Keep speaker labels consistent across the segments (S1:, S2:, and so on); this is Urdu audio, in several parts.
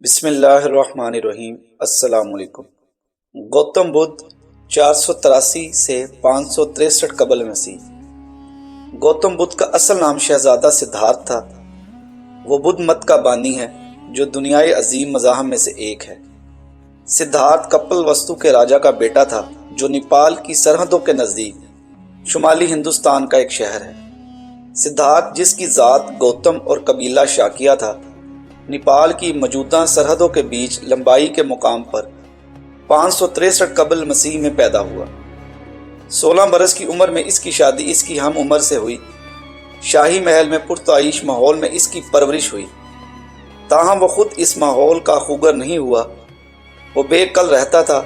S1: بسم اللہ الرحمن الرحیم۔ السلام علیکم۔ گوتم بدھ 483 سے 563 قبل مسیح۔ گوتم بدھ کا اصل نام شہزادہ سدھارتھ تھا۔ وہ بدھ مت کا بانی ہے جو دنیائے عظیم مذاہب میں سے ایک ہے۔ سدھارتھ کپل وستو کے راجا کا بیٹا تھا جو نیپال کی سرحدوں کے نزدیک شمالی ہندوستان کا ایک شہر ہے۔ سدھارتھ جس کی ذات گوتم اور قبیلہ شاکیہ تھا، نیپال کی موجودہ سرحدوں کے بیچ لمبائی کے مقام پر 563 قبل مسیح میں پیدا ہوا۔ 16 برس کی عمر میں اس کی شادی اس کی ہم عمر سے ہوئی۔ شاہی محل میں پرتعیش ماحول میں اس کی پرورش ہوئی، تاہم وہ خود اس ماحول کا خوگر نہیں ہوا۔ وہ بے قل رہتا تھا۔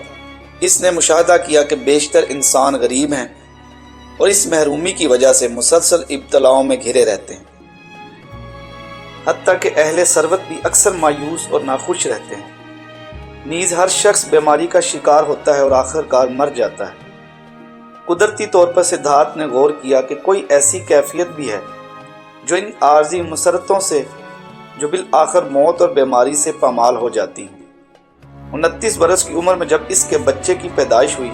S1: اس نے مشاہدہ کیا کہ بیشتر انسان غریب ہیں اور اس محرومی کی وجہ سے مسلسل ابتلاؤں میں گھرے رہتے ہیں، حتیٰ کہ اہل ثروت بھی اکثر مایوس اور ناخوش رہتے ہیں۔ نیز ہر شخص بیماری کا شکار ہوتا ہے اور آخر کار مر جاتا ہے۔ قدرتی طور پر سدھارتھ نے غور کیا کہ کوئی ایسی کیفیت بھی ہے جو ان عارضی مسرتوں سے جو بالآخر موت اور بیماری سے پامال ہو جاتی ہیں۔ 29 برس کی عمر میں جب اس کے بچے کی پیدائش ہوئی،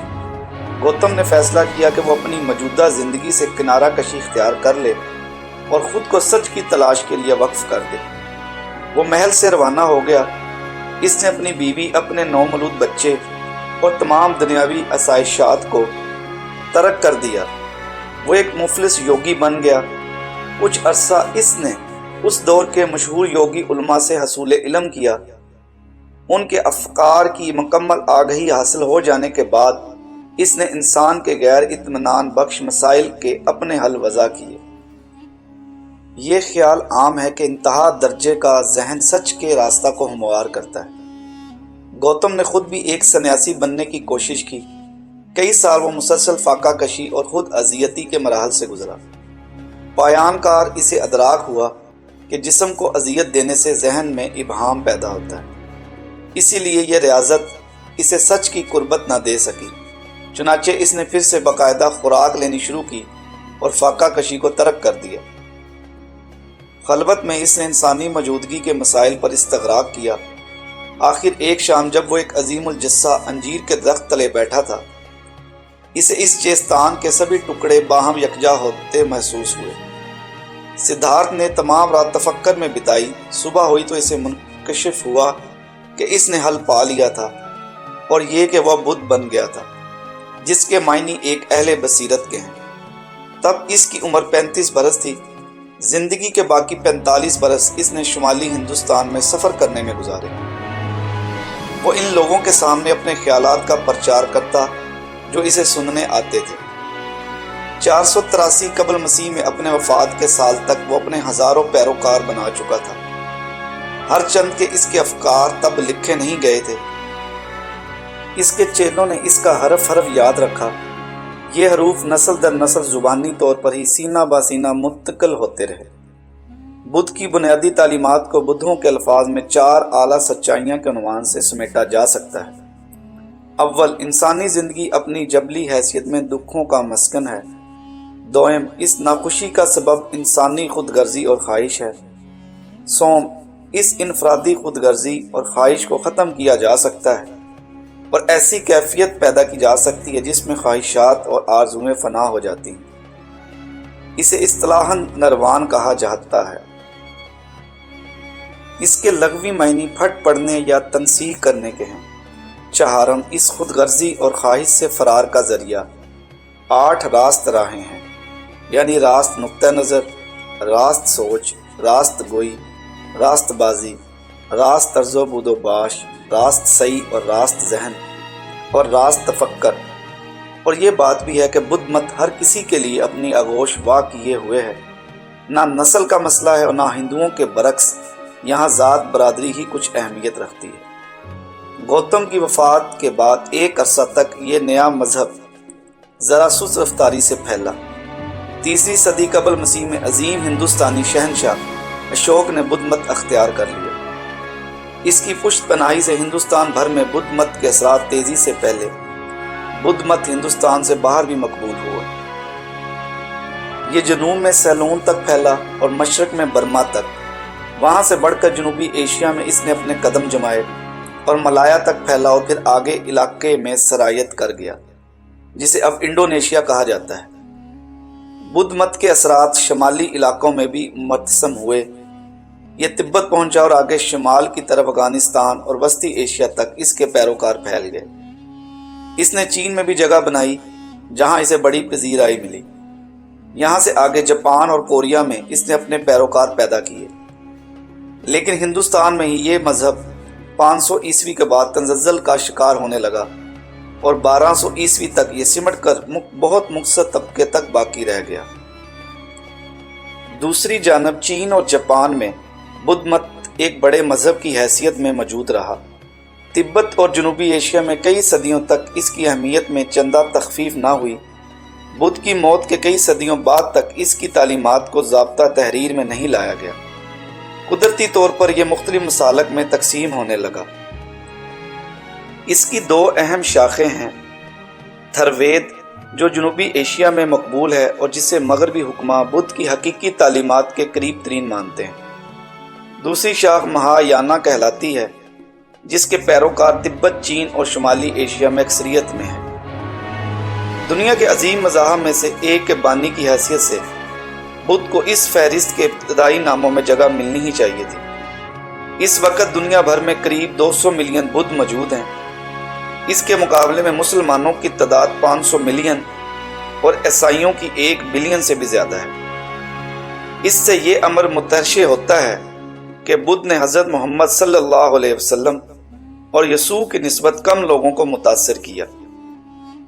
S1: گوتم نے فیصلہ کیا کہ وہ اپنی موجودہ زندگی سے کنارہ کشی اختیار کر لے اور خود کو سچ کی تلاش کے لیے وقف کر دے۔ وہ محل سے روانہ ہو گیا۔ اس نے اپنی بیوی، اپنے نومولود بچے اور تمام دنیاوی آسائشات کو ترک کر دیا۔ وہ ایک مفلس یوگی بن گیا۔ کچھ عرصہ اس نے اس دور کے مشہور یوگی علماء سے حصول علم کیا۔ ان کے افکار کی مکمل آگہی حاصل ہو جانے کے بعد اس نے انسان کے غیر اطمینان بخش مسائل کے اپنے حل وضع کیے۔ یہ خیال عام ہے کہ انتہا درجے کا ذہن سچ کے راستہ کو ہموار کرتا ہے۔ گوتم نے خود بھی ایک سنیاسی بننے کی کوشش کی۔ کئی سال وہ مسلسل فاقہ کشی اور خود اذیتی کے مراحل سے گزرا۔ پایان کار اسے ادراک ہوا کہ جسم کو اذیت دینے سے ذہن میں ابہام پیدا ہوتا ہے، اسی لیے یہ ریاضت اسے سچ کی قربت نہ دے سکی۔ چنانچہ اس نے پھر سے باقاعدہ خوراک لینی شروع کی اور فاقہ کشی کو ترک کر دیا۔ خلوت میں اس نے انسانی موجودگی کے مسائل پر استغراق کیا۔ آخر ایک شام جب وہ ایک عظیم الجثہ انجیر کے درخت تلے بیٹھا تھا، اسے اس چیستان کے سبھی ٹکڑے باہم یکجا ہوتے محسوس ہوئے۔ سدھارتھ نے تمام رات تفکر میں بتائی۔ صبح ہوئی تو اسے منکشف ہوا کہ اس نے حل پا لیا تھا، اور یہ کہ وہ بدھ بن گیا تھا، جس کے معنی ایک اہل بصیرت کے ہیں۔ تب اس کی عمر 35 برس تھی۔ زندگی کے باقی 45 برس اس نے شمالی ہندوستان میں سفر کرنے میں گزارے۔ وہ ان لوگوں کے سامنے اپنے خیالات کا پرچار کرتا جو اسے سننے آتے تھے۔ 483 قبل مسیح میں اپنے وفات کے سال تک وہ اپنے ہزاروں پیروکار بنا چکا تھا۔ ہر چند کے اس کے افکار تب لکھے نہیں گئے تھے۔ اس کے چیلوں نے اس کا حرف حرف یاد رکھا۔ یہ حروف نسل در نسل زبانی طور پر ہی سینہ بہ سینہ منتقل ہوتے رہے۔ بدھ کی بنیادی تعلیمات کو بدھوں کے الفاظ میں 4 اعلیٰ سچائیاں کے عنوان سے سمیٹا جا سکتا ہے۔ اول، انسانی زندگی اپنی جبلی حیثیت میں دکھوں کا مسکن ہے۔ دوم، اس ناخوشی کا سبب انسانی خود غرضی اور خواہش ہے۔ سوم، اس انفرادی خود غرضی اور خواہش کو ختم کیا جا سکتا ہے اور ایسی کیفیت پیدا کی جا سکتی ہے جس میں خواہشات اور آرزویں فنا ہو جاتی ہیں۔ اسے اصطلاحاً نروان کہا جاتا ہے۔ اس کے لغوی معنی پھٹ پڑنے یا تنسیح کرنے کے ہیں۔ چہارم، اس خود غرضی اور خواہش سے فرار کا ذریعہ 8 راست راہیں ہیں، یعنی راست نقطہ نظر، راست سوچ، راست گوئی، راست بازی، راست طرز و بود و باش، راست سعی اور راست ذہن اور راست تفکر۔ اور یہ بات بھی ہے کہ بدھ مت ہر کسی کے لیے اپنی آغوش واہ کیے ہوئے ہے۔ نہ نسل کا مسئلہ ہے اور نہ ہندوؤں کے برعکس یہاں ذات برادری ہی کچھ اہمیت رکھتی ہے۔ گوتم کی وفات کے بعد ایک عرصہ تک یہ نیا مذہب ذرا سست رفتاری سے پھیلا۔ 3 صدی قبل مسیح میں عظیم ہندوستانی شہنشاہ اشوک نے بدھ مت اختیار کر لیا۔ اس کی پشت پناہی سے ہندوستان بھر میں بدھ مت کے اثرات تیزی سے پھیلے۔ بدھ مت ہندوستان سے باہر بھی مقبول ہوا۔ یہ جنوب میں سیلون تک پھیلا اور مشرق میں برما تک۔ وہاں سے بڑھ کر جنوبی ایشیا میں اس نے اپنے قدم جمائے اور ملایا تک پھیلا اور پھر آگے علاقے میں سرایت کر گیا، جسے اب انڈونیشیا کہا جاتا ہے۔ بدھ مت کے اثرات شمالی علاقوں میں بھی مرتسم ہوئے۔ یہ تبت پہنچا اور آگے شمال کی طرف افغانستان اور وسطی ایشیا تک اس کے پیروکار پھیل گئے۔ اس نے چین میں بھی جگہ بنائی، جہاں اسے بڑی پذیرائی ملی۔ یہاں سے آگے جاپان اور کوریا میں اس نے اپنے پیروکار پیدا کیے، لیکن ہندوستان میں ہی یہ مذہب 500 عیسوی کے بعد تنزل کا شکار ہونے لگا اور 1200 عیسوی تک یہ سمٹ کر بہت مختصر طبقے تک باقی رہ گیا۔ دوسری جانب چین اور جاپان میں بدھ مت ایک بڑے مذہب کی حیثیت میں موجود رہا۔ تبت اور جنوبی ایشیا میں کئی صدیوں تک اس کی اہمیت میں چندہ تخفیف نہ ہوئی۔ بدھ کی موت کے کئی صدیوں بعد تک اس کی تعلیمات کو ضابطہ تحریر میں نہیں لایا گیا۔ قدرتی طور پر یہ مختلف مسالک میں تقسیم ہونے لگا۔ اس کی دو اہم شاخیں ہیں: تھروید، جو جنوبی ایشیا میں مقبول ہے اور جسے مغربی حکماں بدھ کی حقیقی تعلیمات کے قریب ترین مانتے ہیں۔ دوسری شاخ مہایانا کہلاتی ہے، جس کے پیروکار تبت، چین اور شمالی ایشیا میں اکثریت میں ہیں۔ دنیا کے عظیم مذاہب میں سے ایک کے بانی کی حیثیت سے بدھ کو اس فہرست کے ابتدائی ناموں میں جگہ ملنی ہی چاہیے تھی۔ اس وقت دنیا بھر میں قریب 200 ملین بدھ موجود ہیں۔ اس کے مقابلے میں مسلمانوں کی تعداد 500 ملین اور عیسائیوں کی 1 بلین سے بھی زیادہ ہے۔ اس سے یہ امر مترشح ہوتا ہے کہ بدھ نے حضرت محمد صلی اللہ علیہ وسلم اور یسوع کی نسبت کم لوگوں کو متاثر کیا۔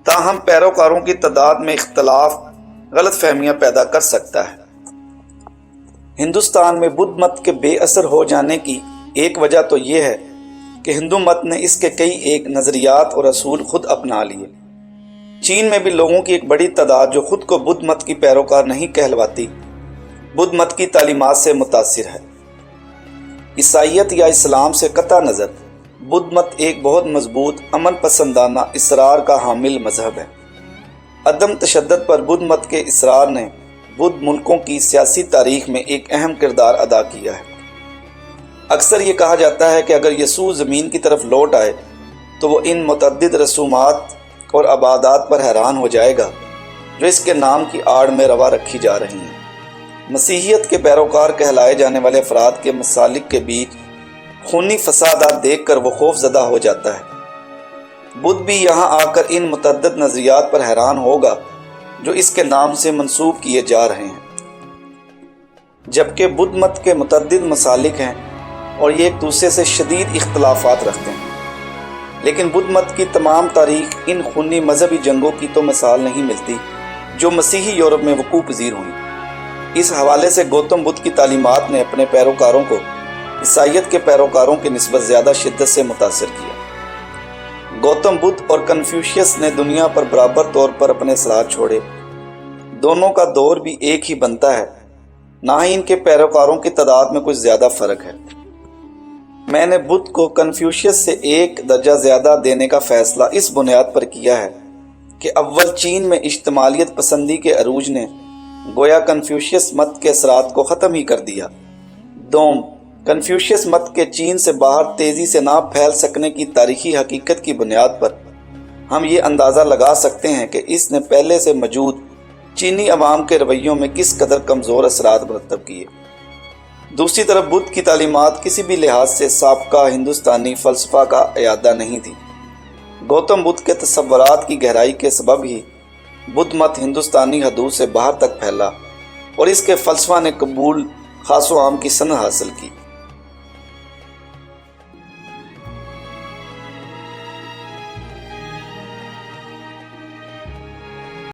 S1: تاہم پیروکاروں کی تعداد میں اختلاف غلط فہمیاں پیدا کر سکتا ہے۔ ہندوستان میں بدھ مت کے بے اثر ہو جانے کی ایک وجہ تو یہ ہے کہ ہندو مت نے اس کے کئی ایک نظریات اور اصول خود اپنا لیے۔ چین میں بھی لوگوں کی ایک بڑی تعداد جو خود کو بدھ مت کی پیروکار نہیں کہلواتی، بدھ مت کی تعلیمات سے متاثر ہے۔ عیسائیت یا اسلام سے قطع نظر بدھ مت ایک بہت مضبوط امن پسندانہ اصرار کا حامل مذہب ہے۔ عدم تشدد پر بدھ مت کے اصرار نے بدھ ملکوں کی سیاسی تاریخ میں ایک اہم کردار ادا کیا ہے۔ اکثر یہ کہا جاتا ہے کہ اگر یسوع زمین کی طرف لوٹ آئے تو وہ ان متعدد رسومات اور عبادات پر حیران ہو جائے گا جو اس کے نام کی آڑ میں روا رکھی جا رہی ہیں۔ مسیحیت کے پیروکار کہلائے جانے والے افراد کے مسالک کے بیچ خونی فسادات دیکھ کر وہ خوف زدہ ہو جاتا ہے۔ بدھ بھی یہاں آ کر ان متعدد نظریات پر حیران ہوگا جو اس کے نام سے منسوب کیے جا رہے ہیں۔ جبکہ بدھ مت کے متعدد مسالک ہیں اور یہ ایک دوسرے سے شدید اختلافات رکھتے ہیں، لیکن بدھ مت کی تمام تاریخ ان خونی مذہبی جنگوں کی تو مثال نہیں ملتی جو مسیحی یورپ میں وقوع پذیر ہوئیں۔ اس حوالے سے گوتم بدھ کی تعلیمات نے اپنے پیروکاروں کو عیسائیت کے پیروکاروں کی نسبت زیادہ شدت سے متاثر کیا۔ گوتم بدھ اور کنفیوشیس نے دنیا پر برابر طور پر اپنے اثرات چھوڑے۔ دونوں کا دور بھی ایک ہی بنتا ہے، نہ ہی ان کے پیروکاروں کی تعداد میں کچھ زیادہ فرق ہے۔ میں نے بدھ کو کنفیوشیس سے 1 درجہ زیادہ دینے کا فیصلہ اس بنیاد پر کیا ہے کہ اول چین میں اجتماعیت پسندی کے عروج نے گویا کنفیوشیس مت کے اثرات کو ختم ہی کر دیا۔ دوم، کنفیوشیس مت کے چین سے باہر تیزی سے نہ پھیل سکنے کی تاریخی حقیقت کی بنیاد پر ہم یہ اندازہ لگا سکتے ہیں کہ اس نے پہلے سے موجود چینی عوام کے رویوں میں کس قدر کمزور اثرات مرتب کیے۔ دوسری طرف بدھ کی تعلیمات کسی بھی لحاظ سے سابقہ ہندوستانی فلسفہ کا اعادہ نہیں تھی۔ گوتم بدھ کے تصورات کی گہرائی کے سبب ہی بدھ مت ہندوستانی حدود سے باہر تک پھیلا اور اس کے فلسفہ نے قبول خاص و عام کی سند حاصل کی۔